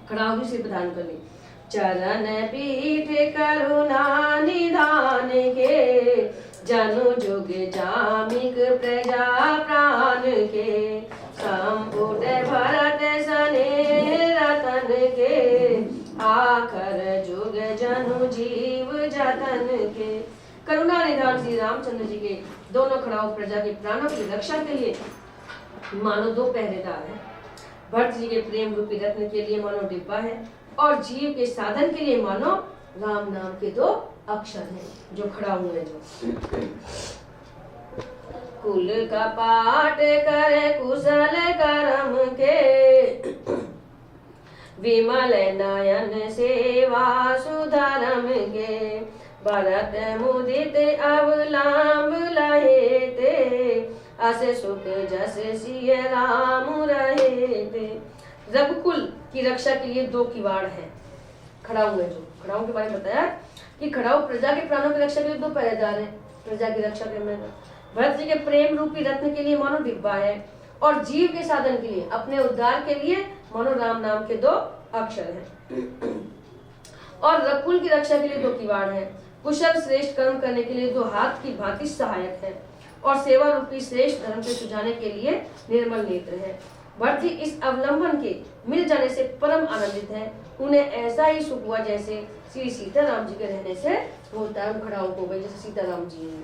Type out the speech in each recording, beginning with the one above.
खड़ा होगी सिर प्रदान करनी। चरण पीठ करुणा निधान के, जनु जुग जामिक प्रजा प्राण के, संपुट भरत सने रतन के, आखर जुग जनु जीव जतन के। करुणा निधान श्री रामचंद्र जी के दोनों खड़ाऊ प्रजा के प्राणों की रक्षा के लिए मानो दो पहरेदार हैं। भरत जी के प्रेम रूपी रत्न के लिए मानो डिब्बा है, और जीव के साधन के लिए मानो राम नाम के दो अक्षर हैं जो खड़ा हुए। जो कुल का पाठ करे कुशल करम के, विमल नयन सेवा सुधरम के, भरत मुदित अवलांब लहे ते, अस सुख जस सिय राम रहे ते। रघुकुल की रक्षा के लिए दो किवाड़ हैं खड़ा हुए। जो खड़ाऊ के बारे में बताया कि खड़ाऊ प्रजा के प्राणों की रक्षा के लिए दो पहरेदार हैं। प्रजा की रक्षा करने में भरत जी के प्रेम रूपी रत्न के लिए मानो डिब्बा है, और जीव के साधन के लिए अपने उद्धार के लिए मानो राम नाम के दो अक्षर हैं। और रघुकुल की रक्षा के लिए दो किवाड़ हैं। कुशल श्रेष्ठ कर्म करने के लिए दो हाथ की भांति सहायक है, और सेवा रूपी श्रेष्ठ धर्म से सुझाने के लिए निर्मल नेत्र है। भरत जी इस अवलंबन के मिल जाने से परम आनंदित हैं। उन्हें ऐसा ही सुख हुआ जैसे श्री सीताराम जी के रहने से होता है। खड़ाऊ हो गए जैसे सीताराम जी हैं।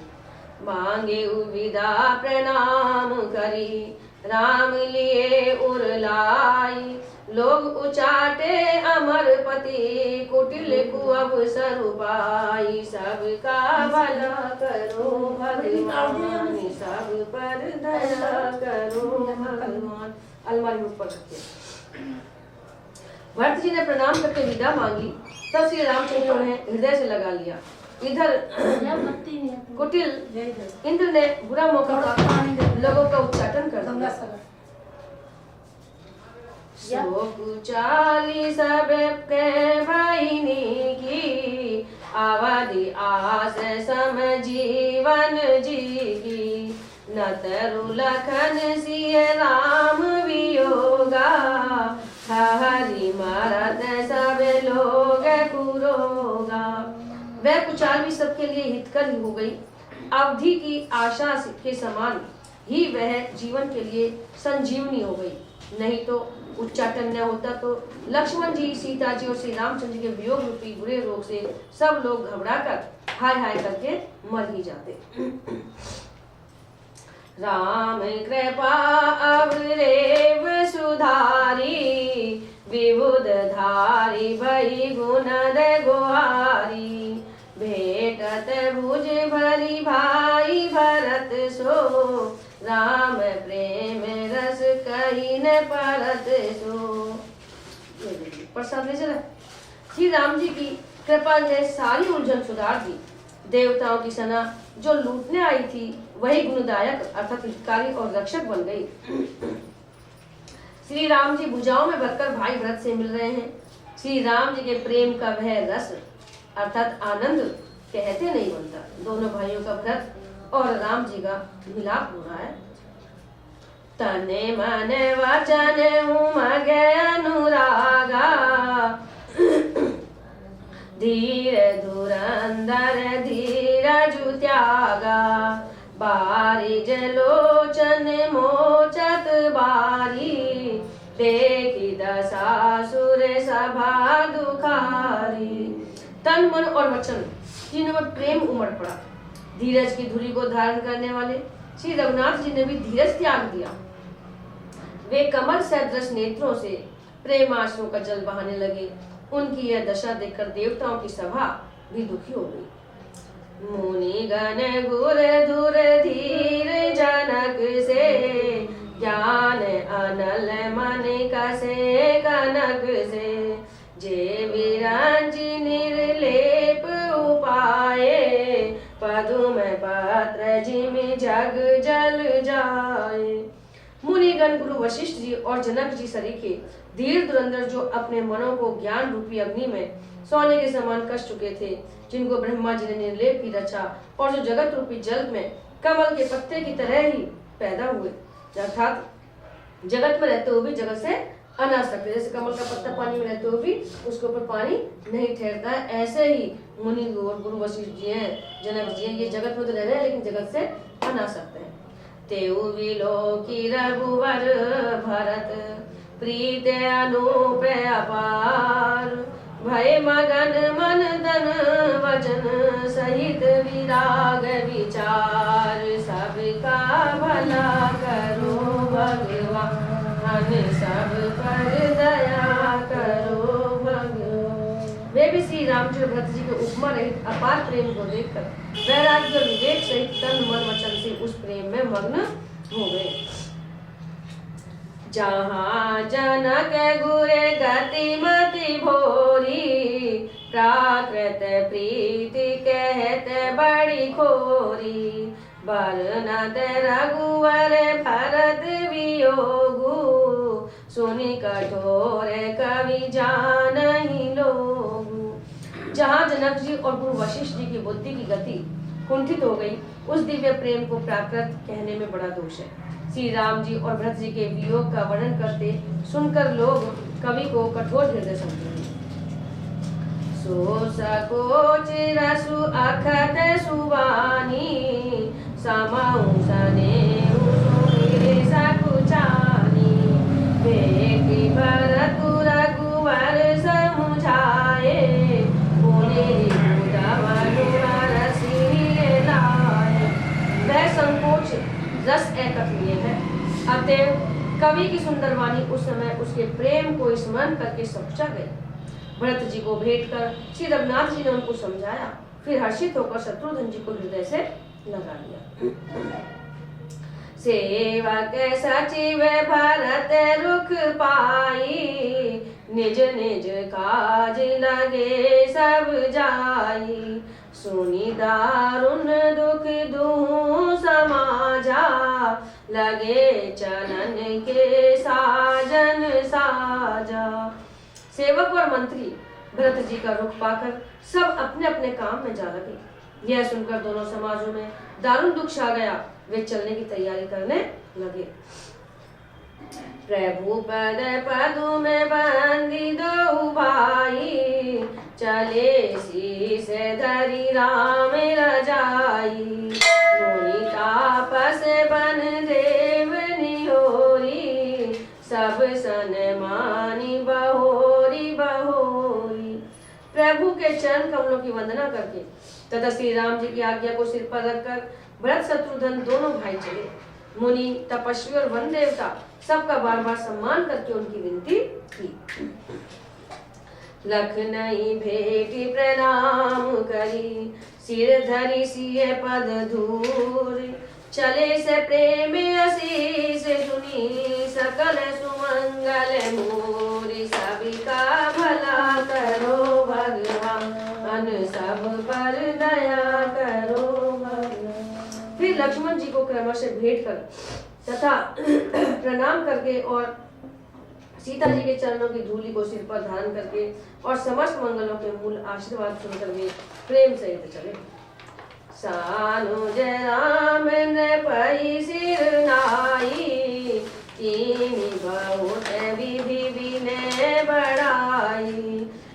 मांगे विदा प्रणाम करी, राम लिए उरलाई, लोग उचाटे अमरपति, कुटिल कुअवसर पाई, सबका भला करो भगवान, सब पर दया करो भगवान। अलमारी में ऊपर रखिए। भरत जी ने प्रणाम करके विदा मांगी, तब श्री रामचंद्र उन्हें हृदय से लगा लिया। इधर कुटिल इंद्र ने बुरा मौका लोगों का उच्चाटन कर दिया। चाली सब के भाईनी की, आवादी आस सम जीवन जी की, न तरु लखन सिय राम वियोगा, हरि मारत सब लोग कुरोगा। वह कुचाल भी सबके लिए हितकर ही हो गई। अवधि की आशा के समान ही वह जीवन के लिए संजीवनी हो गई। नहीं तो उच्चाटन न होता तो लक्ष्मण जी, सीता जी और श्री रामचंद्र के वियोग रूपी बुरे रोग से सब लोग घबराकर हाय हाय करके मर ही जाते। राम कृपा अवरेव सुधारी, विबुध धारी भई गुण गुहारी, भेटत भुज भरी भाई भरत सो, राम प्रेम रस कही न परत सो। प्रसाद ले चला। श्री राम जी की कृपा ने सारी उलझन सुधार दी। देवताओं की सेना जो लूटने आई थी वही गुणदायक अर्थात हितकारी और रक्षक बन गई। श्री राम जी भुजाओं में भरकर भाई भरत से मिल रहे हैं। श्री राम जी के प्रेम का वह रस अर्थात आनंद कहते नहीं बनता। दोनों भाइयों का भरत और राम जी का मिलाप हो रहा है। तने मन वचन उमग अनुरागा, धीर धुरंधर धीरज त्यागा, बारिज लोचन मोचत बारी, देखी दशासुर सभा दुखारी। तन मन और वचन तीनों में प्रेम उमड़ पड़ा। धीरज की धुरी को धारण करने वाले श्री रघुनाथ जी ने भी धीरज त्याग दिया। वे कमल सदृश नेत्रों से प्रेमाश्रु का जल बहाने लगे। उनकी यह दशा देखकर देवताओं की सभा भी दुखी हो गई। मुनि गण गुर धुर धीर जनक से, ज्ञान अनल मन कसे कनक से, जे विरंजी निर्लेप उपाये, पदुम पत्र जिमि जग जल जाए। मुनिगण गुरु वशिष्ठ जी और जनक जी सरीखे धीर धुरंधर जो अपने मनों को ज्ञान रूपी अग्नि में सोने के समान कस चुके थे, जिनको ब्रह्मा जी ने निर्लेप की रचा और जो जगत रूपी जल में कमल के पत्ते की तरह ही पैदा हुए, अर्थात जगत में रहते हुए भी जगत से अनासक्त, जैसे कमल का पत्ता पानी में रहते हुए भी उसके ऊपर पानी नहीं ठहरता है, ऐसे ही मुनि गुरु वशिष्ठ जी हैं, जनक जी हैं, ये जगत में तो रह रहे हैं लेकिन जगत से अनासक्त हैं। तेउ विलोकी रघुवर भरत प्रीत अनूप अपार, भय मगन मन तन वचन सहित विराग विचार, सबका भला करो भगवान सब पर दया करो भगवान। वे भी श्री राम जी और भरत जी के उपमा रहित अपार प्रेम को देखकर वैराग्य और विवेक सहित तन मन वचन से उस प्रेम में मग्न हो गए। जहाँ जनक गुरे गति मति भोरी, प्राकृत प्रीति कहते बड़ी खोरी, बरनत रघुवर भरत वियोगु, सुनि कठोर कवि जानहि लोगु। जहाँ जनक जी और गुरु वशिष्ठ जी की बुद्धि की गति कुंठित हो गई, उस दिव्य प्रेम को प्राकृत कहने में बड़ा दोष है। श्री राम जी और भरत जी के वियोग का वर्णन करते सुनकर लोग कवि को कठोर हृदय समझते हैं। सो सकोच रसु अखत सुवानी, समाऊ सनेऊ सुमिरे सकुचानी, बेटी भरत रघुवर समुझाए, पुनि उद्धव रसिए लाए। वह संकोच रस अकथनीय है, अतएव कवि की सुंदर वाणी उस समय उसके प्रेम को स्मरण करके सकुचा गई। भरत जी को भेंट कर श्री रघुनाथ जी ने उनको समझाया, फिर हर्षित होकर शत्रुघ्न जी को हृदय से लगा लिया। सेवक सचिव भरत रुख पाई, निज निज काज लगे सब जाई, सुनि दारुण दुख दुहु समाजा, लगे चलन के साजन साजा। सेवक और मंत्री भरत जी का रुख पाकर सब अपने अपने काम में जा लगे। यह सुनकर दोनों समाजों में दारुण दुख छा गया, वे चलने की तैयारी करने लगे। प्रभु पद पदु में बंदी दो भाई, चले शीस धरि राम रजाई, मुनि तापस बन देव निहोरी, सब सन मानी बहोरी बहोरी। प्रभु के चरण कमलों की वंदना करके तथा श्री राम जी की आज्ञा को सिर पर रखकर भरत शत्रुघ्न दोनों भाई चले। मुनि तपस्वी और वन देवता सबका बार बार सम्मान करके उनकी विनती की। लखनई भेटी प्रणाम करी, सिर धरि सिए पद धूर, चले से प्रेम आशीष सुनी, सकल सुमंगल मूरी, सबिका भला करो भगवान सब पर दया करो भगवान। फिर लक्ष्मण जी को क्रमशः भेंट कर तथा प्रणाम करके और सीता जी के चरणों की धूलि को सिर पर धारण करके और समस्त मंगलों के मूल आशीर्वाद सुनकर वे प्रेम सहित चले। सानुज राम ने पई सिर नाई, कीनी बहुत विधि विनय बढ़ाई,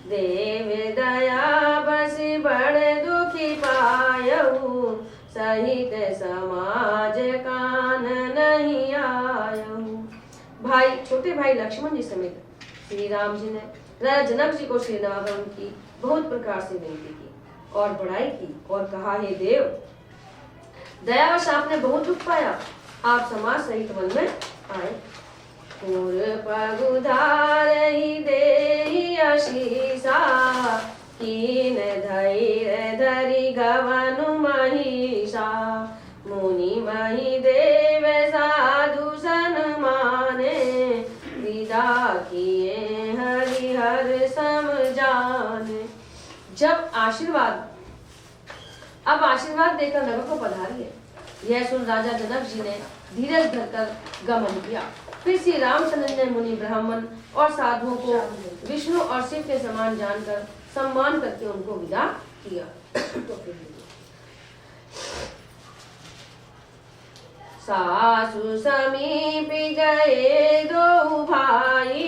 देव दया बस बड़े दुखी पायऊ, सहित समाज कान नहीं आयऊ। भाई छोटे भाई लक्ष्मण जी समेत श्री राम जी ने राजा जनक जी को सेनावरण की बहुत प्रकार से विनती की और बड़ाई की और कहा, हे देव, दयावश आपने बहुत दुख पाया, आप समाज सहित वन में आए। पगुधार ही देहि आशीषा, कीन धैर्य धरि गवनु महिषा, मुनि मही देव साधु सन माने, विदा किए हरिहर सम जाने। जब अब आशीर्वाद देकर नगर को पधारिए। यह सुन राजा जनक जी ने धीरज धरकर गमन किया। फिर श्री रामचंद्र ने मुनि ब्राह्मण और साधुओं को विष्णु और शिव के समान जानकर सम्मान करके उनको विदा किया। सासु समीप गए दो भाई,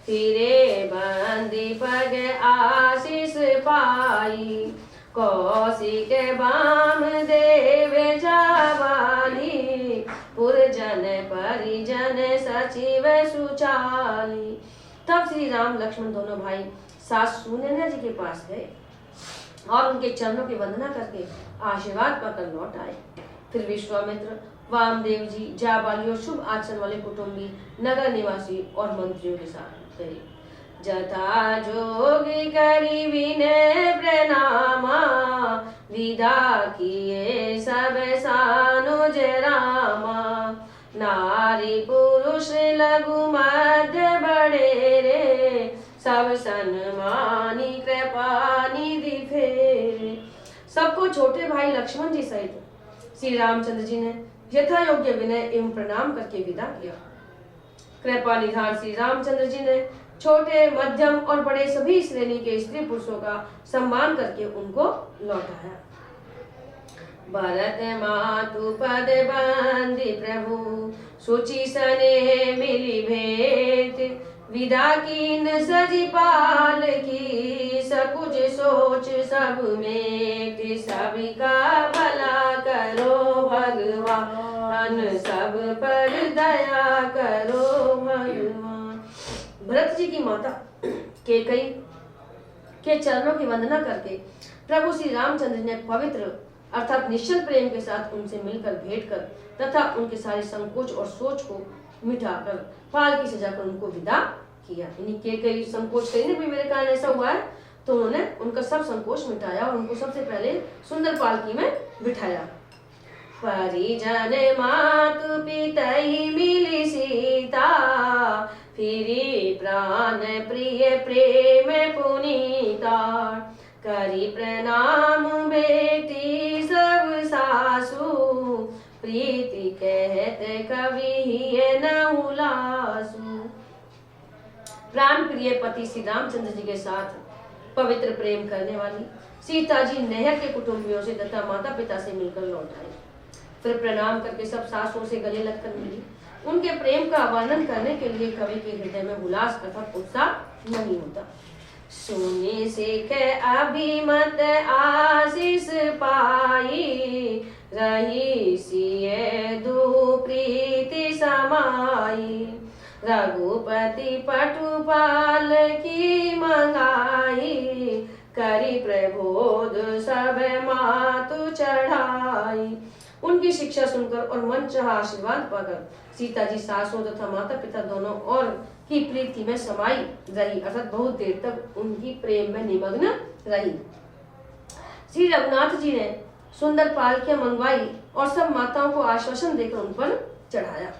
फिरे बंदी पग आशीष पाई। कौशिक बाम देव जावाली, पुरजन परिजन सचिव सुचाली। तब श्री राम लक्ष्मण दोनों भाई सास सुनैना जी के पास गए और उनके चरणों की वंदना करके आशीर्वाद पाकर लौट आए। फिर विश्वामित्र, वामदेव जी, जाबाली और शुभ आचरण वाले कुटुंबी, नगर निवासी और मंत्रियों के साथ गए। जथा जोगी करी विनय प्रणामा, विदा किए सब सानुज रामा। नारी पुरुष लघु मध्य बड़े रे, सब सन्मानी कृपा निधि फेरे। सबको छोटे भाई लक्ष्मण जी सहित श्री रामचंद्र जी ने यथा योग्य विनय एवं प्रणाम करके विदा किया। कृपा निधान श्री रामचंद्र जी ने छोटे, मध्यम और बड़े सभी श्रेणी के स्त्री पुरुषों का सम्मान करके उनको लौटाया। भरत मातु पद बंदी प्रभु, सुचि सने मिली भेंट। विदा कीन सजी पाल की, सकुज सोच सब मेट। सभी का भला करो भगवान, सब पर दया करो भगवान। भरत जी की माता कैकेयी के चरणों की वंदना करके प्रभु श्री रामचंद्र ने पवित्र अर्थात निश्चल प्रेम के साथ उनसे मिलकर भेंट कर तथा उनके सारे संकोच और सोच को मिटाकर पालकी सजाकर उनको विदा किया। यानी कैकेयी संकोच करी ना, मेरे कारण ऐसा हुआ है, तो उन्होंने उनका सब संकोच मिटाया और उनको सबसे पहले सुंदर पालकी में बिठाया। परिजन मातु पितहि मिली सीता, फिरी प्राण प्रिय प्रेम पुनीता। करी प्रणाम बेटी सब सासु, प्रीति कहते कवि न उलासु। प्राण प्रिय पति श्री रामचंद्र जी के साथ पवित्र प्रेम करने वाली सीता जी नहर के कुटुंबियों से तथा माता पिता से मिलकर लौट आए। फिर प्रणाम करके सब सासुओं से गले लगकर मिली। उनके प्रेम का वर्णन करने के लिए कवि के हृदय में उल्लास अर्थात उत्साह नहीं होता। सुनी सिख अभिमत आशीष पाई, रही सिए दु प्रीति समाई। रघुपति पटुपाल की मंगाई, करी प्रबोध सब मातु चढ़ाई। उनकी शिक्षा सुनकर और मन चाहा आशीर्वाद पाकर सीता जी सासों तथा माता पिता दोनों और की प्रीति में समाई रही अर्थात बहुत देर तक उनकी प्रेम में निमग्न रही। श्री रघुनाथ जी ने सुंदर पालकियां मंगवाई और सब माताओं को आश्वासन देकर उन पर चढ़ाया।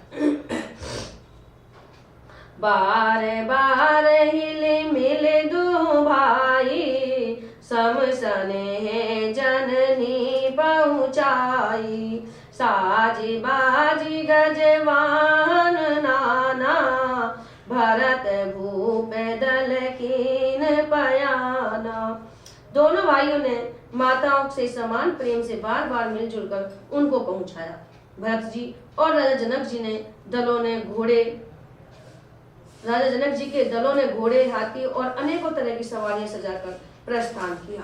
बार बार हिले मिले दो भाई, समसने जननी पहुँचाई। साजी बाजी गजवान नाना, भरत भूप दल कीन पयाना। दोनों भाइयों ने माताओं से समान प्रेम से बार बार मिलजुल कर उनको पहुंचाया। भरत जी और राजा जनक जी के दलों ने घोड़े, हाथी और अनेकों तरह की सवारियां सजाकर प्रस्थान किया।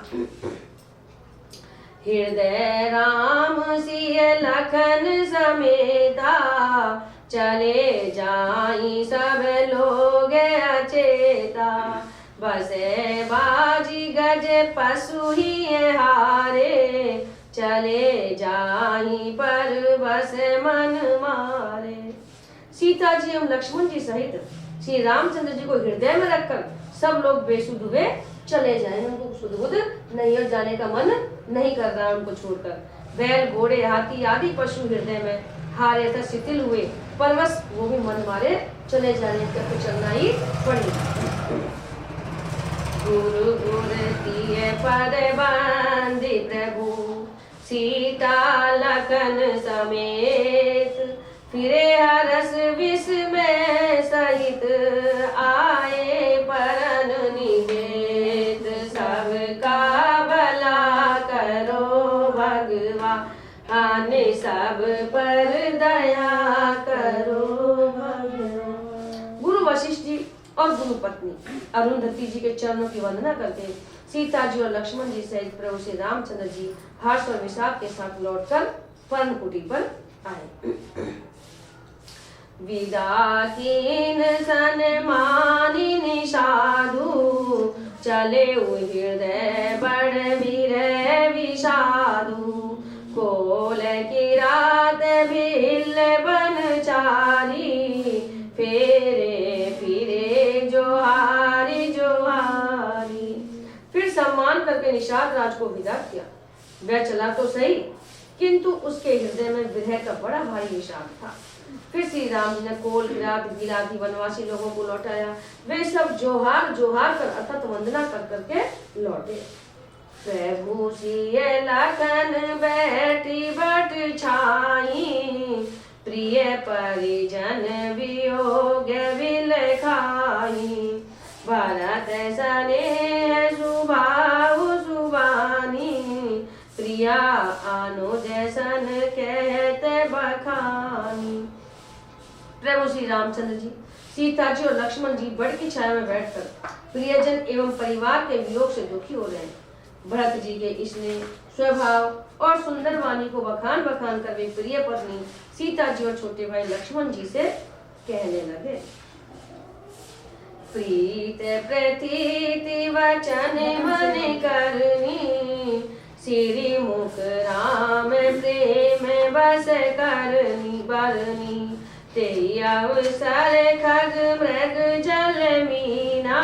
हृदय राम सिय लखन समेता, चले जाई सब लोग अचेता। बसे बाजी गज पशु ही हारे, चले जाई पर बस मन मारे। सीता जी एवं लक्ष्मण जी सहित श्री रामचंद्र जी को हृदय में रखकर सब लोग बेसुध हुए चले जाए। उनको सुध नहीं और जाने का मन नहीं कर रहा उनको छोड़कर। बैल, घोड़े, हाथी आदि पशु हृदय में हारे तथा शिथिल हुए, पर बस वो भी मन मारे चले जाने का तो चलना ही पड़ेगा। गुरु गुरतीय पद बंदी प्रभु, सीता लखन समेत। फिरे हरस विस्मय सहित, आए परन निवेद। सबका भला करो भगवान, सब पर दोनों पत्नी अरुंधति जी के चरणों की वंदना करके सीता जी और लक्ष्मण जी सहित प्रभु श्री रामचंद्र जी हर्ष और विषाद के साथ लौटकर पर्णकुटी पर आए। विदा कीन सन्मानिनी साधु चले हृदय बड़ वीर विषादु कोल की रात भिल बनचारी फेरे फिरे जोहारी जोहारी। फिर सम्मान करके निषाद राज को विदा किया। वह चला तो सही किंतु उसके हृदय में विरह का बड़ा भारी विषाद था। फिर श्री राम जी ने कोल किरात भीलादि वनवासी लोगों को लौटाया। वे सब जोहार जोहार कर अथत वंदना कर करके लौटे। प्रभु सिय लखन बैठी बट छाई प्रिय परिजन वियोग विल खाई भरत सने सुभाव सुबानी प्रिया अनुज सन कहते बखानी। प्रभु श्री रामचंद्र जी सीता जी और लक्ष्मण जी बड़ की छाया में बैठकर प्रियजन एवं परिवार के वियोग से दुखी हो रहे हैं। भरत जी के स्नेह स्वभाव और सुंदर वाणी को बखान बखान कर वे प्रिय पत्नी सीता जी और छोटे भाई लक्ष्मण जी से कहने लगे। प्रीत प्रतीति वचन मन करनी श्री मुख राम प्रेम बस करनी बरनी तेरी अवसर खग मृग जल मीना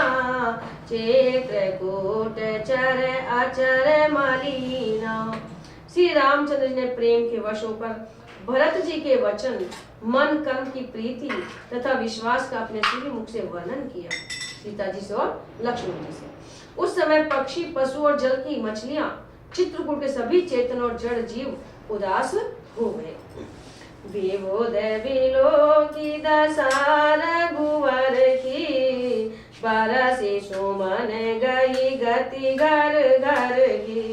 चित्रकूट चर अचर मलीना। श्री रामचंद्र जी ने प्रेम के वश होकर भरत जी के वचन मन कर्म की प्रीति तथा विश्वास का अपने श्री मुख से वर्णन किया सीता जी से और लक्ष्मण जी से। उस समय पक्षी पशु और जल की मछलियां चित्रकूट के सभी चेतन और जड़ जीव उदास हो गए। विबोध बिलो की दशा रघुवर की बरसी सुमन गई गति घर घर की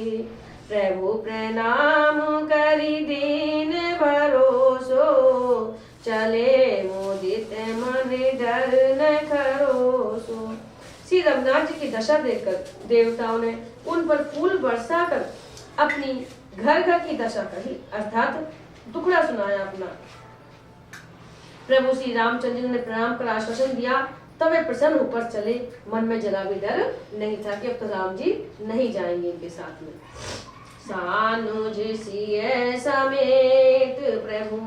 प्रभु प्रणाम करी दीन भरोसो चले मोदित मन डर न खरोसो। श्री रघुनाथ जी की दशा देखकर देवताओं ने उन पर फूल बरसा कर अपनी घर घर की दशा कही अर्थात दुखड़ा सुनाया अपना। प्रभु श्री रामचंद्र जी ने प्रणाम कर आश्वासन दिया तब वे प्रसन्न होकर चले। मन में जरा भी डर नहीं था कि अब तो राम जी नहीं जाएंगे इनके साथ में। सानुज सिय समेत प्रभु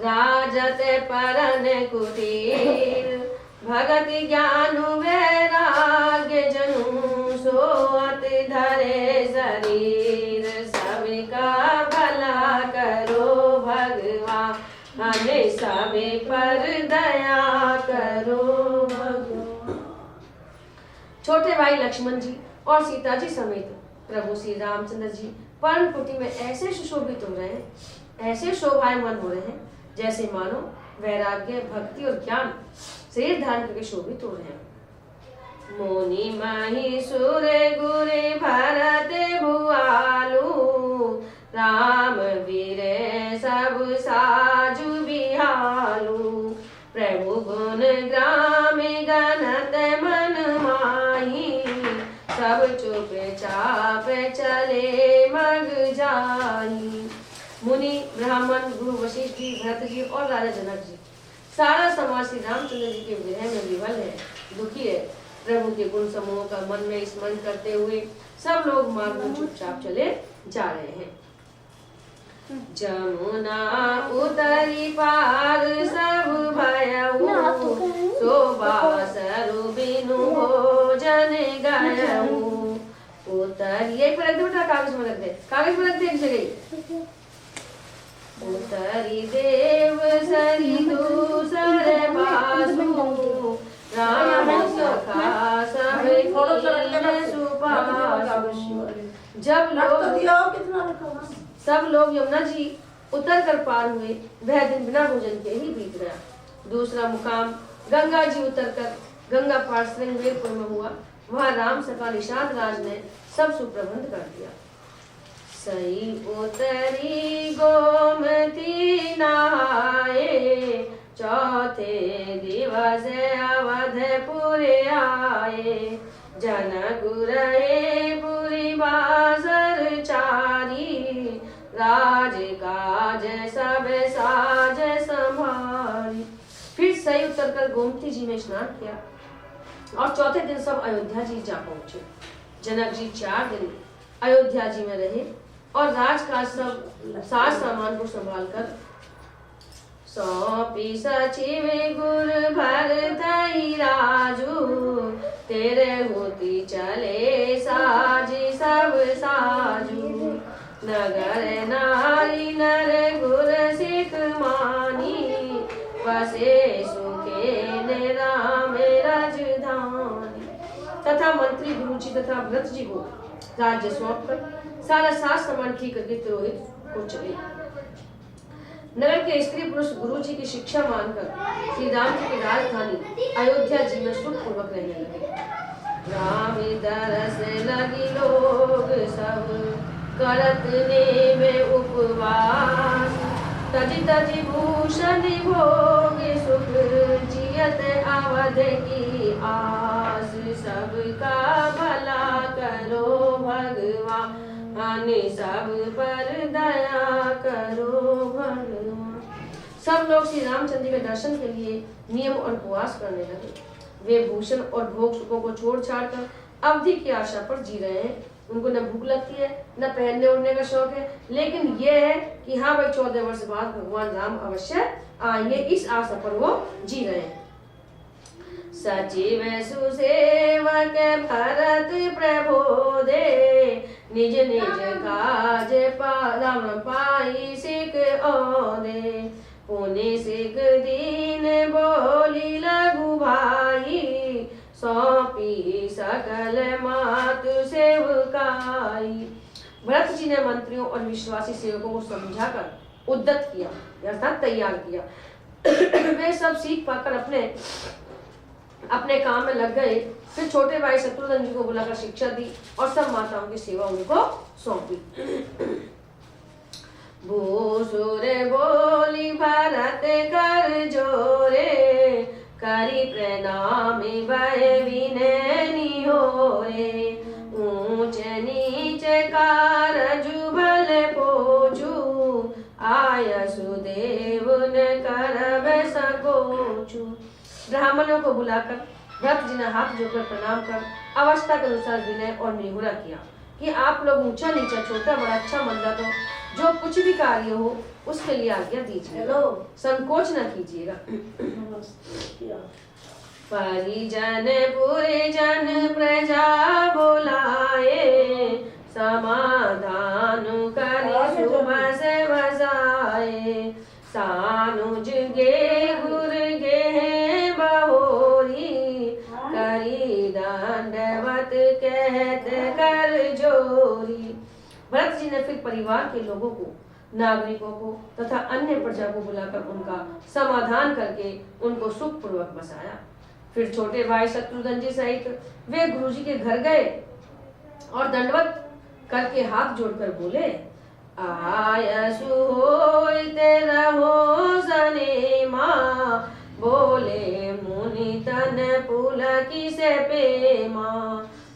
राजत परन कुटीर भगत ज्ञान वैराग्य जनु सोअत धरे शरीर सबका भला करो भगवान सबे पर दया करो भगवान। छोटे भाई लक्ष्मण जी और सीता जी समेत प्रभु श्री रामचंद्र जी पर्णकुटी में ऐसे सुशोभित हो रहे हैं, ऐसे शोभायमान हो रहे हैं जैसे मानो वैराग्य भक्ति और ज्ञान शरीर धारण करके शोभित हो रहे हैं। मोनि महिषुर गुरे भरत भुआलु राम वीर सब साजु बिहालु प्रभु गुण ग्राम गणत मन माही सब चुप चाप चले मग जाई। मुनि ब्राह्मण गुरु वशिष्ठ जी भरत जी और राजा जनक जी सारा समाज श्री रामचंद्र जी के विरह में विवल है, दुखी है। प्रभु के गुण समूह का मन में स्मरण करते हुए सब लोग मार्ग में चुपचाप चले जा रहे हैं। जमुना उतरी पार सब भयऊ शोभा सरु बिनु भोजन गयऊ उतर ये पर रख दे बेटा, कागज में रख दे, कागज में रख दे एक जगह। उतरी देव सरी दूसर बासु राम सखा सब जब लोग सब लोग यमुना जी उतर कर पार हुए वह दिन बिना भोजन के ही बीत गया। दूसरा मुकाम गंगा जी उतर कर गंगा पार श्रृंगेरपुर में हुआ। वहाँ राम सखा निषाद राज ने सब सुप्रबंध कर दिया। सई उतरी गोमती नहाए चौथे दिवस अवधपुर आए, जनक रहे पुरी बासर चारी, राज काज सब साज संभारी। फिर सही उतर कर गोमती जी में स्नान किया और चौथे दिन सब अयोध्या जी जा पहुंचे। जनक जी 4 दिन अयोध्या जी में रहे और राजकाज सब साज सामान को संभाल कर सौंपी सचिव गुर भरतहि राजू, तेरे होती चले साजी सब साजू, नगर नारी नर गुर सिख मानी, बसे सुखे ने राम राजधानी। तथा मंत्री गुरु जी तथा व्रत जी को राज्य सौंप कर सारा साज सामान ठीक करके तिरोहित को चले। नगर के स्त्री पुरुष गुरु जी की शिक्षा मानकर श्री राम जी की राजधानी अयोध्या जी में सुख पूर्वक रहने लगे। राम दरस लगी लोग सब करत ने में उपवास, तज तज भूषण भोग सुख जियत अवध की आस, सबका भला करो भगवान, सब पर दया करो भगवान। सब लोग श्री रामचंद्र के दर्शन के लिए नियम और उपवास करने लगे। वे भूषण और भोग सुखों को छोड़ छाड़ कर अवधि की आशा पर जी रहे हैं। उनको न भूख लगती है न पहनने ओढ़ने का शौक है, लेकिन यह है कि हाँ भाई 14 वर्ष बाद भगवान राम अवश्य आएंगे, इस आशा पर वो जी रहे हैं। सचिव सुसेवक भरत प्रबोधे, निज निज काज राम पाई सिख औदे, पुनि सिख दीन बोली लघु भाई, सौंपी सकल मातु सेवकाई। भरत जी ने मंत्रियों और विश्वासी सेवकों को समझाकर उद्यत किया अर्थात तैयार किया। वे सब सीख पाकर अपने काम में लग गए। फिर छोटे भाई शत्रुघ्न जी को बुलाकर शिक्षा दी और सब माताओं की सेवा उनको सौंपी। भूसुर बोली भरत कर जोरे, करी प्रणामी भय विनय निहोरे, ऊंच नीच कारज भल पोचू, आयसुदेव न करब सकोचू। ब्राह्मणों को बुलाकर भरत जी ने हाथ जोड़कर प्रणाम कर अवस्था के अनुसार विनय और निहुरा किया कि आप लोग ऊंचा नीचा छोटा बड़ा अच्छा मंदा तो जो कुछ भी कार्य हो उसके लिए आज्ञा दीजिएगा, संकोच न कीजिएगा। परिजन पुरजन प्रजा बुलाए, समाधान करि शुभ से बजाए, सानुज गे गुर गे बहोरी, करी दंडवत कहत कर जोरी। भरत जी ने फिर परिवार के लोगों को, नागरिकों को तथा अन्य प्रजा को बुलाकर उनका समाधान करके उनको सुख पूर्वक बसाया। फिर छोटे भाई शत्रुघ्न जी सहित वे गुरु जी के घर गए और दंडवत करके हाथ जोड़कर बोले, आयसु होइते रहो सनेमा, बोले मुनि तन पुलकी से पेमा,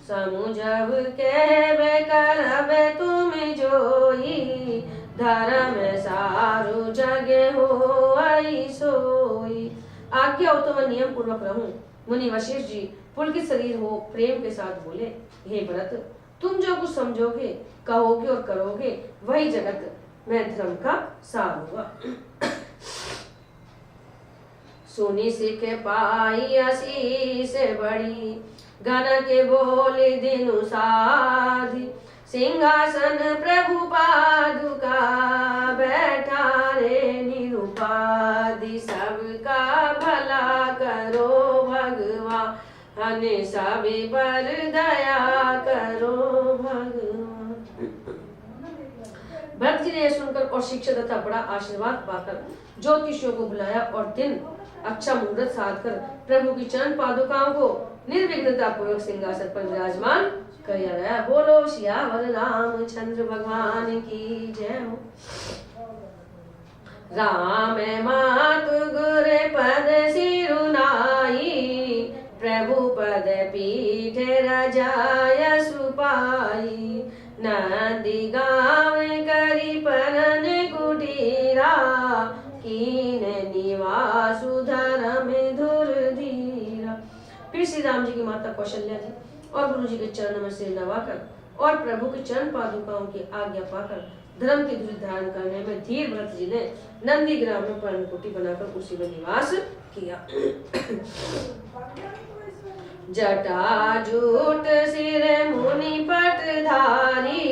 समुझब कहबे करबे तुम जोई, धर्म सारु जगे हो आई सोई। आज्ञा हो तो मैं नियम पूर्वक रहूं। मुनि वशिष्ठ जी पुलकित शरीर हो प्रेम के साथ बोले, हे भरत, तुम जो कुछ समझोगे कहोगे और करोगे वही जगत में धर्म का सार होगा। सुनी सिख पाई आशीष बड़ी, गण के बोले दिनु साधि, सिंहासन प्रभु पादुका बैठा रे निरुपाधि, सबका भला करो भगवान, हने सभी पर दया करो भगवान। भरत जी ने यह सुनकर और शिक्षा तथा बड़ा आशीर्वाद पाकर ज्योतिषियों को बुलाया और दिन अच्छा मुहूर्त साध कर प्रभु की चरण पादुकाओं को निर्विघ्नता पूर्वक सिंहासन पर विराजमान किया गया। बोलो सियावर रामचंद्र भगवान की जय हो। राम मातु गुर पद सिरुनाई, प्रभु पद पीठ रजाय सुपाई। नंदी गाँव करी परन कुटीरा, कीन निवासु धर्म धुर धीरा। फिर श्री राम जी की माता कौशल्या जी और गुरु जी के चरणों में सिर नवाकर और प्रभु के चरण पादुकाओं की आज्ञा पाकर धर्म की धुरी धारण करने में धीर व्रत जी ने नंदी ग्राम में पर्णकुटी बनाकर उसी में निवास किया। जटा जूट सिर मुनि पटधारी,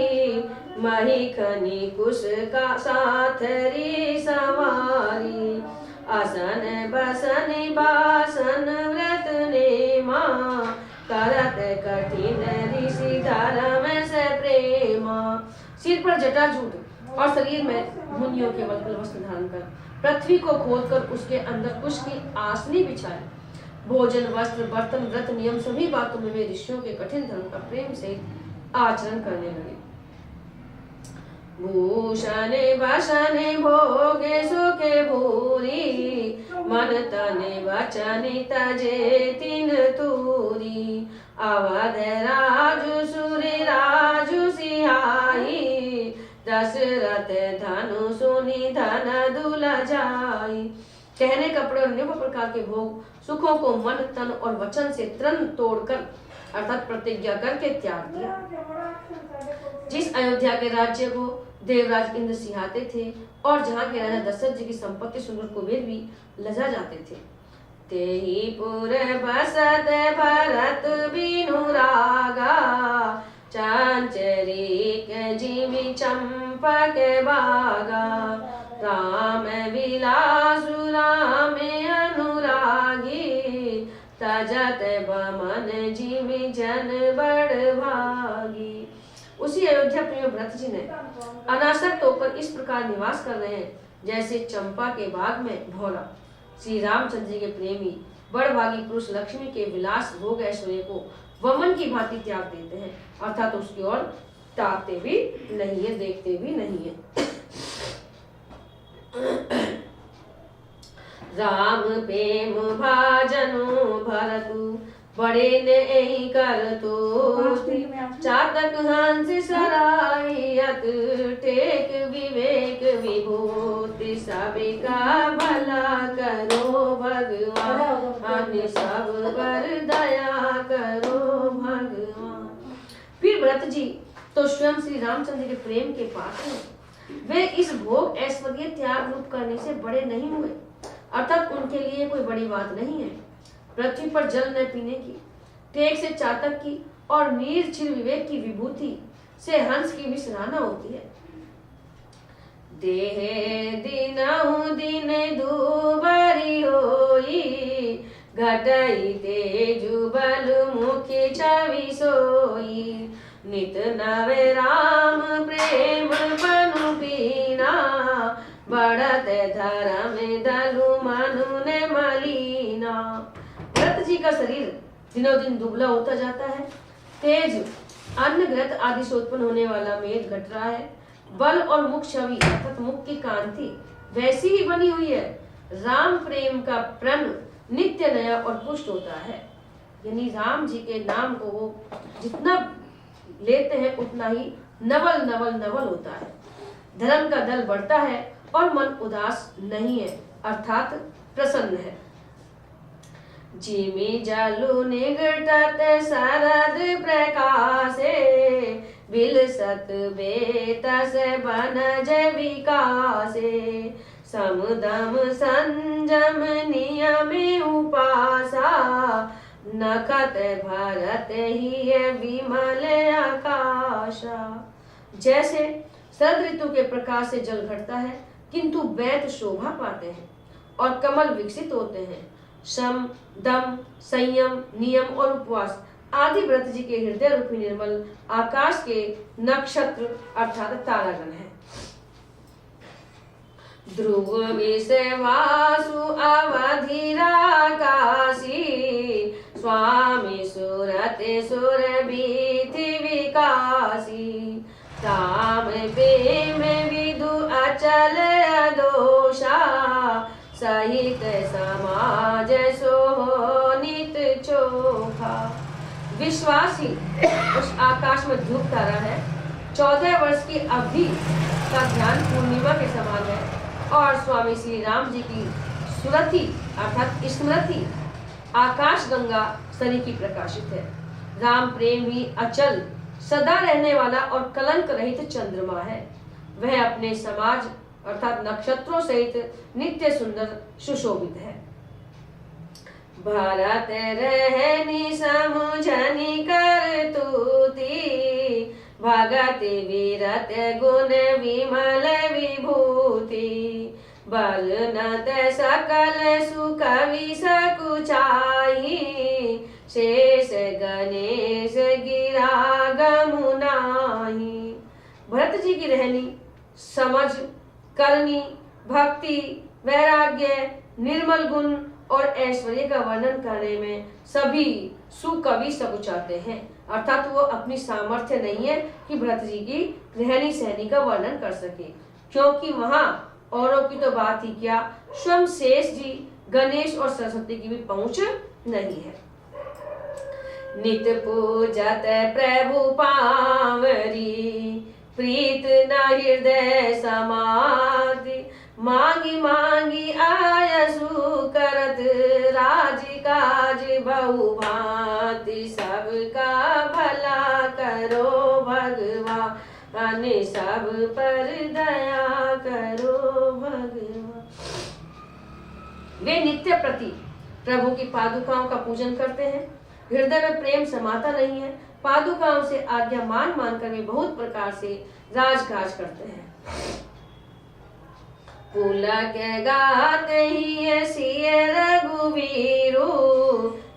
महिखनी कुश का साथरी सवारी। आसन बसन बासन व्रत नेमा, करत कठिन ऋषि धर्म से प्रेमा। सिर पर जटा जूट और शरीर में मुनियों के वल्कल वस्त्र धारण कर पृथ्वी को खोदकर उसके अंदर कुश की आसनी बिछाई। भोजन वस्त्र बर्तन व्रत नियम सभी बातों में वे ऋषियों के कठिन धर्म का प्रेम से आचरण करने लगे। भूषण वसन भोगे सुखे भूरी, मन तन वचन तजे तिन तूरी। अवध राजु सुरी राजु सिहाई, दशरथ धनु सुनी धन दुल जाई। कहने कपड़े और अन्य प्रकार के भोग सुखों को मन तन और वचन से तृण तोड़कर अर्थात प्रतिज्ञा करके त्याग दिया। जिस अयोध्या के राज्य को देवराज इंद्र सिंहाते थे और जहाँ के राजा दशरथ जी की संपत्ति सुनकर कुबेर भी लजा जाते थे, तेहि पुर बसत भरत बिनु रागा, चांचरिक जिमि चंपक बागा। राम विलासु राम अनुरागी, तजत बमन जिमि जन बड़ भागी। उसी अयोध्या प्रिय भरत जी ने अनासक्त होकर इस प्रकार निवास कर रहे हैं जैसे चंपा के बाग में भौरा। श्री रामचंद्र जी के प्रेमी बड़भागी पुरुष लक्ष्मी के विलास भोग ऐश्वर्य को वमन की भांति त्याग देते हैं, अर्थात उसकी ओर ताकते भी नहीं है, देखते भी नहीं है। राम प्रेम भाजनु भरतु, बड़े ने यही कर तो। चातक हंस सरायत, टेक विवेक विभूति। सबका भला करो भगवान, सब पर दया करो भगवान। फिर भरत जी तो स्वयं श्री रामचंद्र के प्रेम के पात्र हैं। वे इस भोग ऐश्वर्य त्याग रूप करने से बड़े नहीं हुए, अर्थात उनके लिए कोई बड़ी बात नहीं है। पृथ्वी पर जल न पीने की, टेक से चातक की और निर्छिल विवेक की विभूति से हंस की विसराना होती है। देहे दिनहु दिन दुबरी होई, घटई तेजु बल मुखी छवि सोई। नित नवे राम प्रेम बनु पीना, बढ़त धर्म दलु मनु ने मलीना। भरत जी का शरीर दिनों दिन दुबला होता जाता है। तेज अन्न घृत आदि से उत्पन्न होने वाला मेद घट रहा है। बल और मुख छवि अर्थात मुख की कांति वैसी ही बनी हुई है। राम प्रेम का प्रण नित्य नया और पुष्ट होता है। यानी राम जी के नाम को वो जितना लेते हैं उतना ही नवल नवल नवल होता है। धर्म का दल बढ़ता है और मन उदास नहीं है, अर्थात प्रसन्न है। जिमि जलु निगटत शरद प्रकाशे, बिलसत बेतस बनज विकासे। समुदम संजम नियम उपासा, नखत भरत ही विमल आकाशा। जैसे शरद ऋतु के प्रकाश से जल घटता है किंतु बैत शोभा पाते हैं और कमल विकसित होते हैं। सम दम संयम नियम और उपवास आदि व्रत जी के हृदय रूपी निर्मल आकाश के नक्षत्र अर्थात तारागण है। ध्रुव विषवासु अवधिरा काशी, स्वामी सुरत सुर बीथि विकासी। काम प्रेम विदु अचल अदोषा, सहित समाज सो नित चोखा। विश्वासी उस आकाश में ध्रुव तारा है। 14 वर्ष की अवधि का ध्यान पूर्णिमा के समान है और स्वामी श्री राम जी की सुरति अर्थात स्मृति आकाश गंगा सरी की प्रकाशित है। राम प्रेम ही अचल सदा रहने वाला और कलंक रहित चंद्रमा है। वह अपने समाज अर्थात नक्षत्रों सहित नित्य सुंदर सुशोभित है। भारत रहनी समुझनी कर तूती, भगत वीरत गुण विमल विभूति, बल नत सकल सुख विसकुचाई, शेष गणेश गिरा गमुनाही। भरत जी की रहनी समझ करनी भक्ति वैराग्य निर्मल गुण और ऐश्वर्य का वर्णन करने में सभी सुकवि सकुचाते हैं। अर्थात वो अपनी सामर्थ्य नहीं है कि भरत जी की रहनी सहनी का वर्णन कर सके, क्योंकि वहां औरों की तो बात ही क्या, स्वयं शेष जी गणेश और सरस्वती की भी पहुंच नहीं है। नित पूजत प्रभु पावरी, प्रीत न हृदय समाधि, मांगी मांगी आयसु करत, राज काज बहु भांति, सबका भला करो भगवान, सब पर दया करो भगवान। वे नित्य प्रति प्रभु की पादुकाओं का पूजन करते हैं। हृदय में प्रेम समाता नहीं है। पादुकाओं से आज्ञा मान मानकर वे बहुत प्रकार से राजकाज करते हैं। पुलक गात ही सिय रघुवीरू,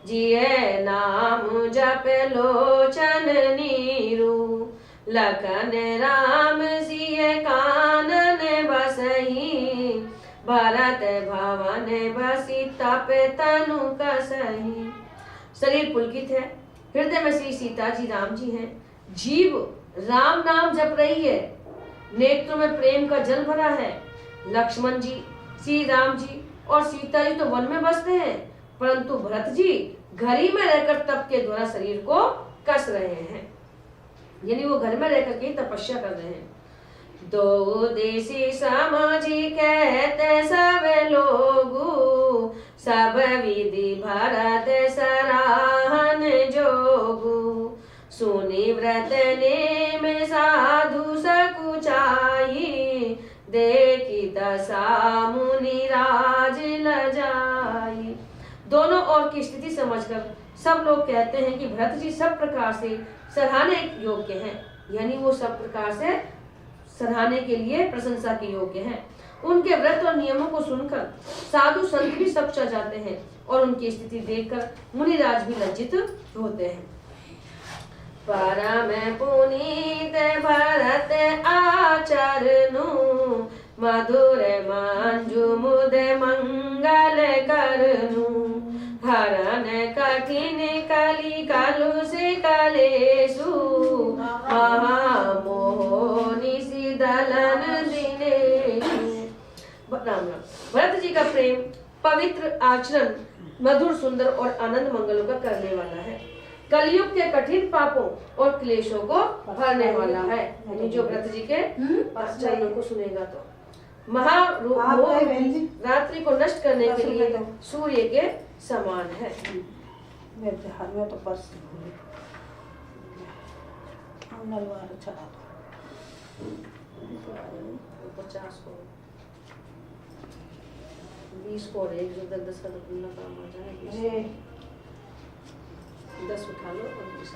जिय नाम जप लोचन नीरू, लखन राम सिय कानन बसही, भरत भवन बसी तप तनु कसही। शरीर पुलकित है, हृदय में श्री सीता जी राम जी हैं। जीव राम नाम जप रही है, नेत्रों में प्रेम का जल भरा है। लक्ष्मण जी श्री राम जी और सीता जी तो वन में बसते हैं, परंतु भरत जी घर ही में रहकर तप के द्वारा शरीर को कस रहे हैं, यानी वो घर में रहकर के तपस्या कर रहे हैं। दो देसी समझी कहते सब लोगू, सब विधि भरत सराहन जोगू, सुनी व्रत ने में साधु सकुचाई, देखी दशा मुनि राज लजाई। दोनों ओर की स्थिति समझकर सब लोग कहते हैं कि भरत जी सब प्रकार से सराहने योग्य हैं, यानी वो सब प्रकार से सराहने के लिए प्रशंसा के योग्य हैं। उनके व्रत और नियमों को सुनकर साधु संत भी सकुचा जाते हैं और उनकी स्थिति देखकर मुनिराज भी लज्जित होते हैं। परम पुनीत भरत आचरणु, मधुर मंजु मुद मंगल करनु, हरन कठिन कलि कलुष कलेषु, महामोह निशि दलन दिनेषु। राम राम। भरत जी का प्रेम पवित्र आचरण मधुर सुंदर और आनंद मंगलों का करने वाला है, कलयुग के कठिन पापों और क्लेशों को भरने वाला है। यानी जो व्रत जी के चरणों को सुनेगा तो रात्रि को नष्ट करने के लिए सूर्य के समान है। मेरे हाथ में तो पर्स 50 को 20 को और 1 जो 10 का तो पुण्य काम आ जाए। 10 उठा लो और 20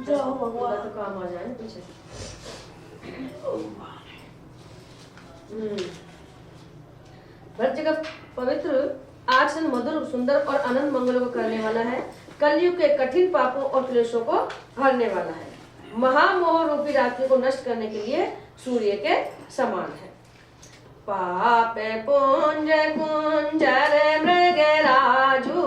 जो होगा तो काम आ जाए पीछे। भरत जी का पवित्र आचरण मधुर सुंदर और आनंद मंगलों को करने वाला है, कलयुग के कठिन पापों और क्लेशों को हरने वाला है, महामोह रूपी रात्रि को नष्ट करने के लिए सूर्य के समान है। पाप पुंज कुंजर मृग राजू,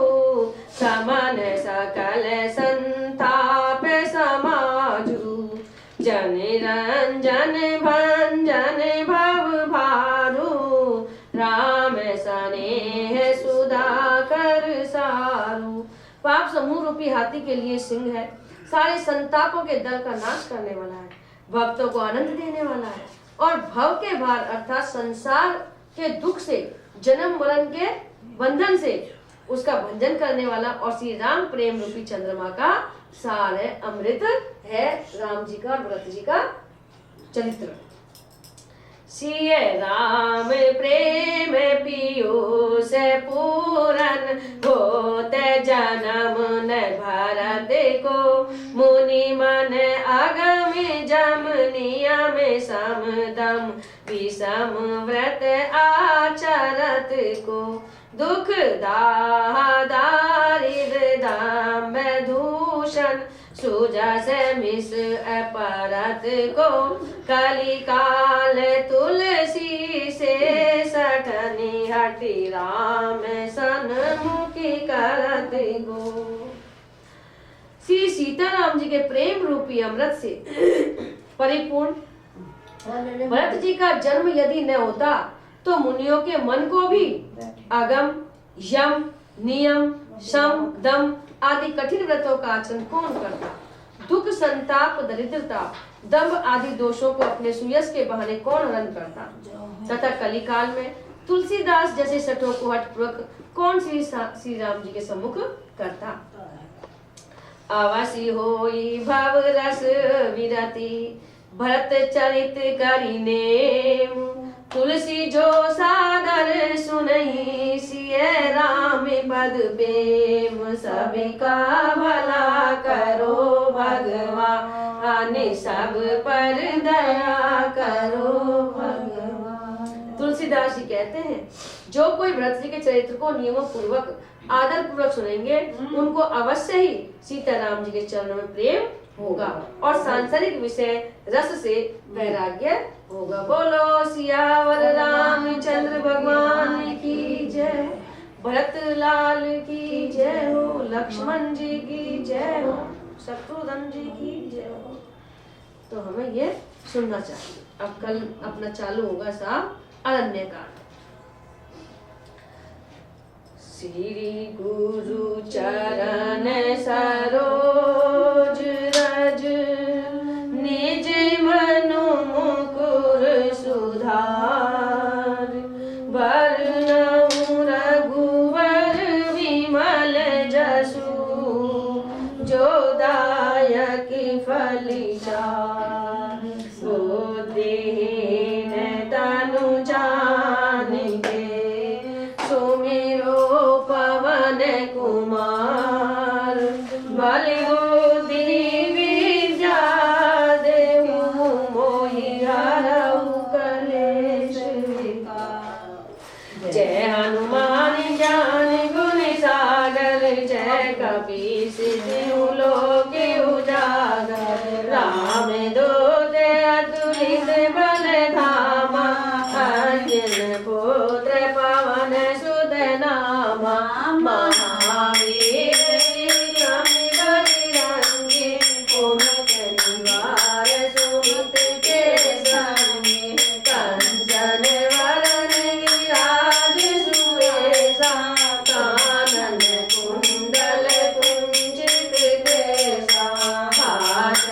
समन सकल संताप समाजू, जन रंजन भंजन भव भारू, राम सा रूपी हाथी के लिए सिंह है, सारे संतापों के दल का नाश करने वाला है, भक्तों को आनंद देने वाला है और भव के भार अर्थात संसार के दुख से, जन्म मरण के बंधन से उसका भंजन करने वाला और श्री राम प्रेम रूपी चंद्रमा का सार है, अमृत है राम जी का और भरत जी का चरित्र। सिय राम प्रेम पीयूष पूरन होते जन्म न भरत को, मुनि मन अगम जम नियम समदम विषम व्रत आचरत को, दुख दारिद्र दाम दूषण सुजस मिस अपरत को, कलिकाल तुलसी से सठनी हटि राम सन्मुखी करत गो। श्री सीताराम जी के प्रेम रूपी अमृत से परिपूर्ण भरत जी का जन्म यदि न होता तो मुनियों के मन को भी अगम, यम, नियम, शम, दम आदि कठिन व्रतों का आचरण कौन करता? दुख, संताप, दरिद्रता, दंभ आदि दोषों को अपने सुयश के बहाने कौन हरण करता? तथा कलिकाल में तुलसीदास जैसे सठों को हठपूर्वक कौन श्री राम जी के सम्मुख करता? आवासी होई भव रस विरति, भरत चरित करिने, तुलसी जो सादर सुनहि सिय राम पद प्रेम, सभी का भला करो भगवान, सब पर दया करो भगवान। तुलसीदास जी कहते हैं, जो कोई भरत जी के चरित्र को नियमों पूर्वक आदर पूर्वक सुनेंगे उनको अवश्य ही सीताराम जी के चरणों में प्रेम होगा और सांसारिक विषय रस से वैराग्य होगा। बोलो सियावर रामचंद्र भगवान की जय, भरत लाल की जय हो, लक्ष्मण जी की जय हो, शत्रुघ्न जी की जय हो। तो हमें ये सुनना चाहिए। अब कल अपना चालू होगा साहब अरण्यकांड। श्री गुरु चरण सरोज रज, निज मनु मुकुर सुधार, बरनउँ रघुवर विमल जसु, जो दायक फल चार, बुद्धिहीन तनु जानिके, सुमिरो पवन कुमार, बल बुद्धि विद्या देहु, मोहि हरहु कलेश विकार। जय हनुमान ज्ञान गुण सागर, जय कपीस तिहु लोक उजागर, राम दूत अतुलित बल धामा, अंजन पुत्र पवन सुत नामा, महावीर विक्रम बजरंगी, कुमत निवार सुमत के संगी, कंचन वरन विराज सुरेशा, कानन कुंडल कुंचित केसा, हाथ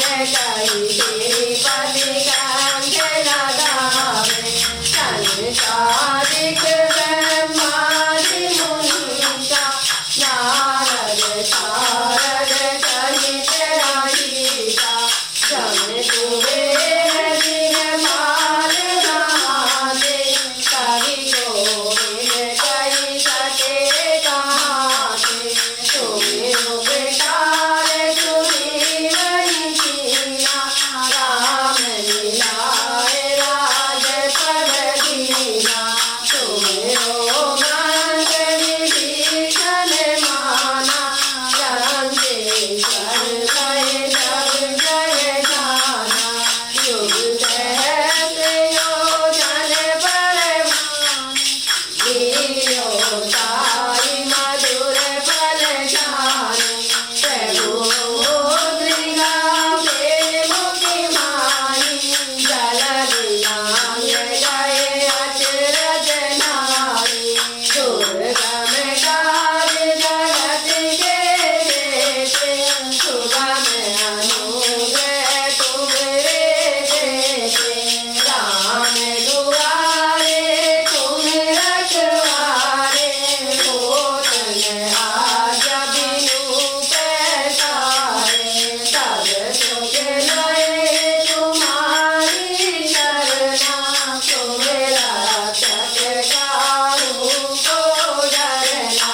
कही तेरी पति कंठ लगावे संसारिक ब्रह्मादि मुनीसा नारद सारद सहित रहीसा जम कुबेर दिगपाल गाते कवि गोविंद कहि सके कहाते तुम्हें उपकार सुनी वही कीना राम लीलाए राज पद दीना तुम्हें मंत्र विभीषण माना लंकेश्वर भय सब जय जाना युग सहस्र योजन परमान लीलो ताई मधुर फल जाने प्रभु मुद्रिका प्रेम मुखि माही जल दिलांग गए अचरज नारी दुर्गम काज जगत के देते सुगम अनुग्रह तुम्हारे देते राम दुआरे तुम रखवारे होतन आज्ञा बिनु पैसारे सब सुख लय तुम्हारी शरणा तुम्हारा चटकारू को डरना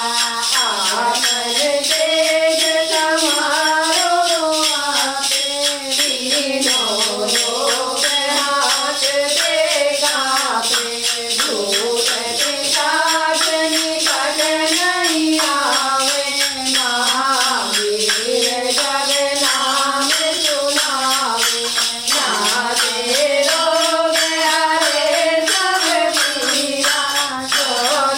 आपन तेज समारो आपे दीनों लोक हाथ पे कापे भूत पिशाच निकट नहीं आवे महावीर जब नाम सुनावे नाते रोग हरे सब पीरा जो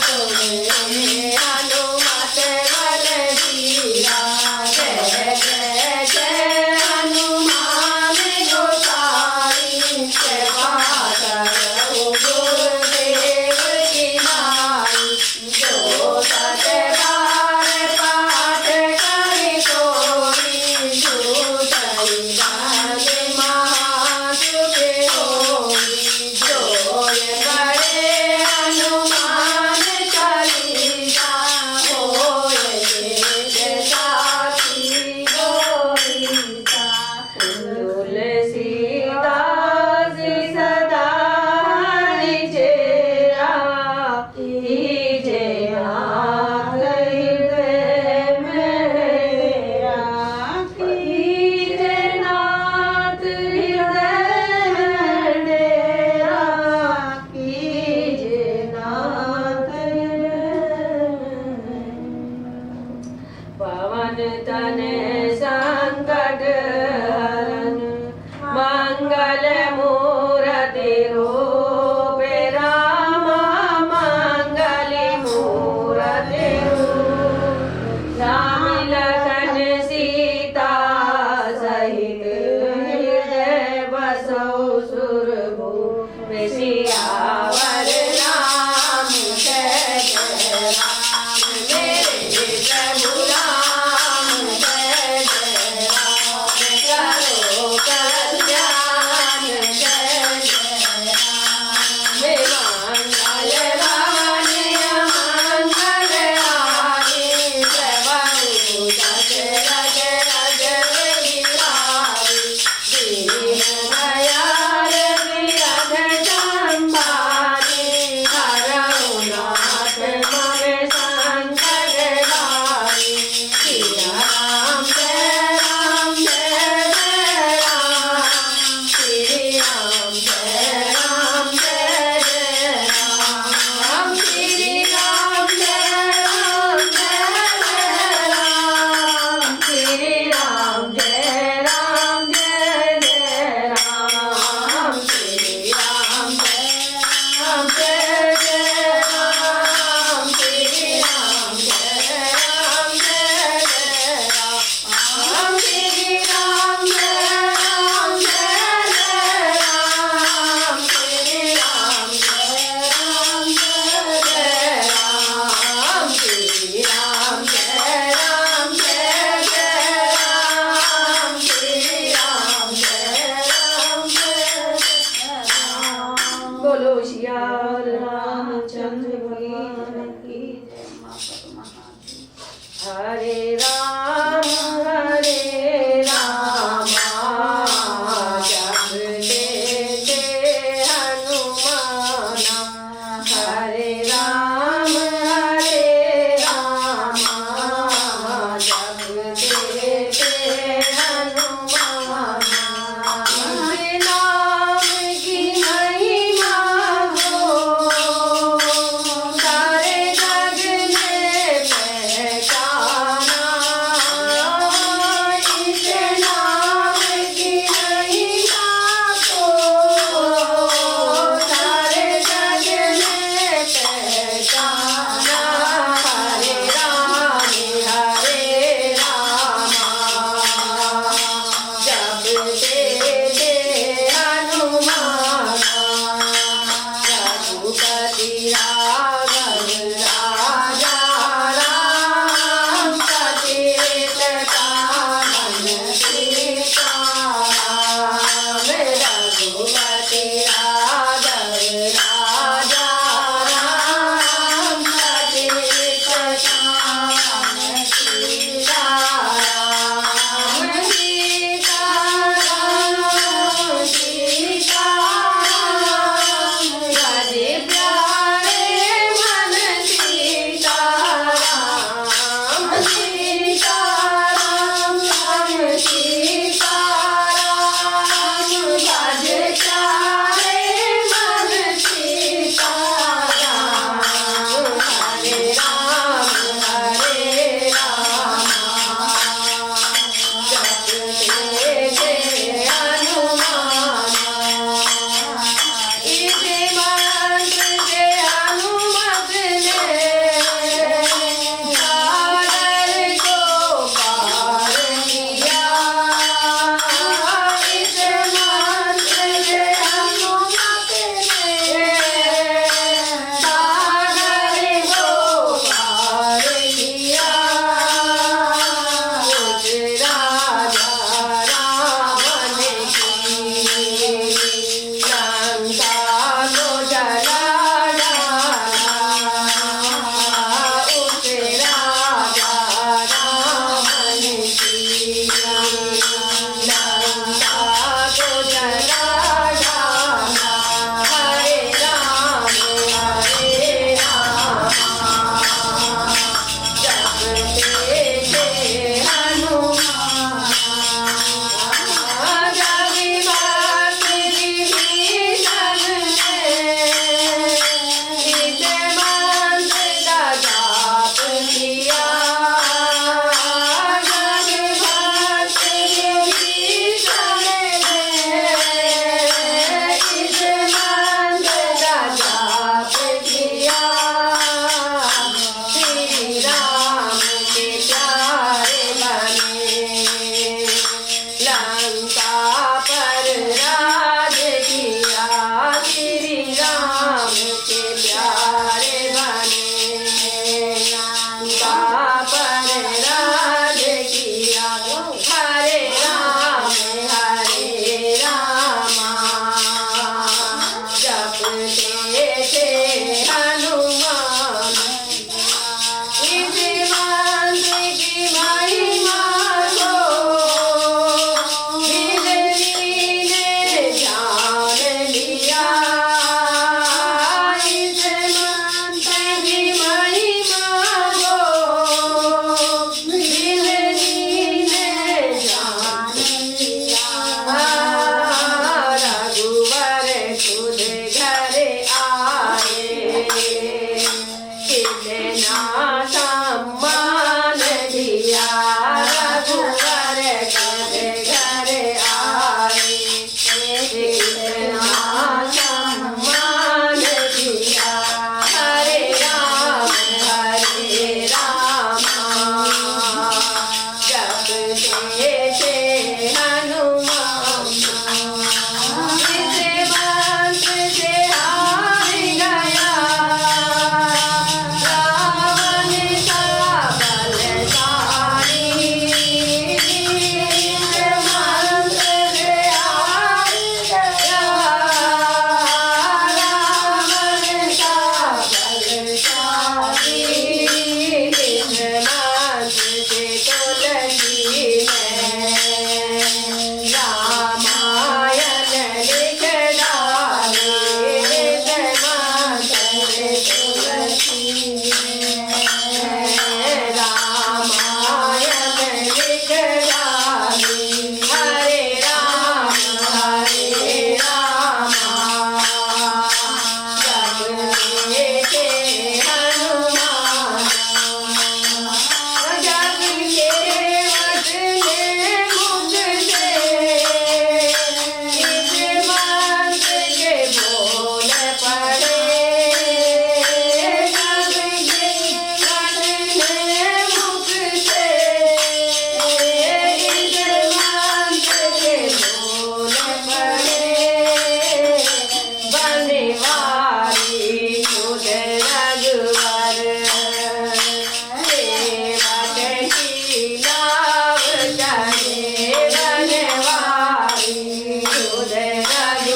तुम्हें हनुमत बल धीरा जय जय जय हनुमान गोसाई कृपा करो गुरुदेव की नाई जो सतबार पाठ करि कोई छूटई जात महा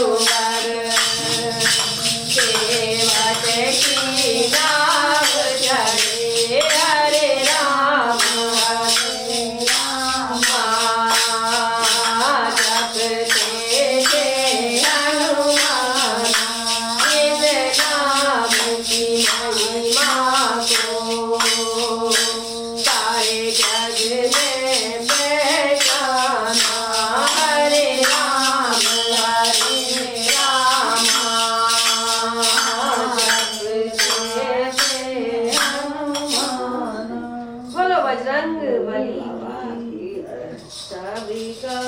गुरुवर सेवक की नाव चढ़े हरे राम जपते थे हनुमान इस नाम की महिमा को सारे जग में पहचाना हरे राम जपते थे हनुमान। बोलो बजरंग बली की सभी का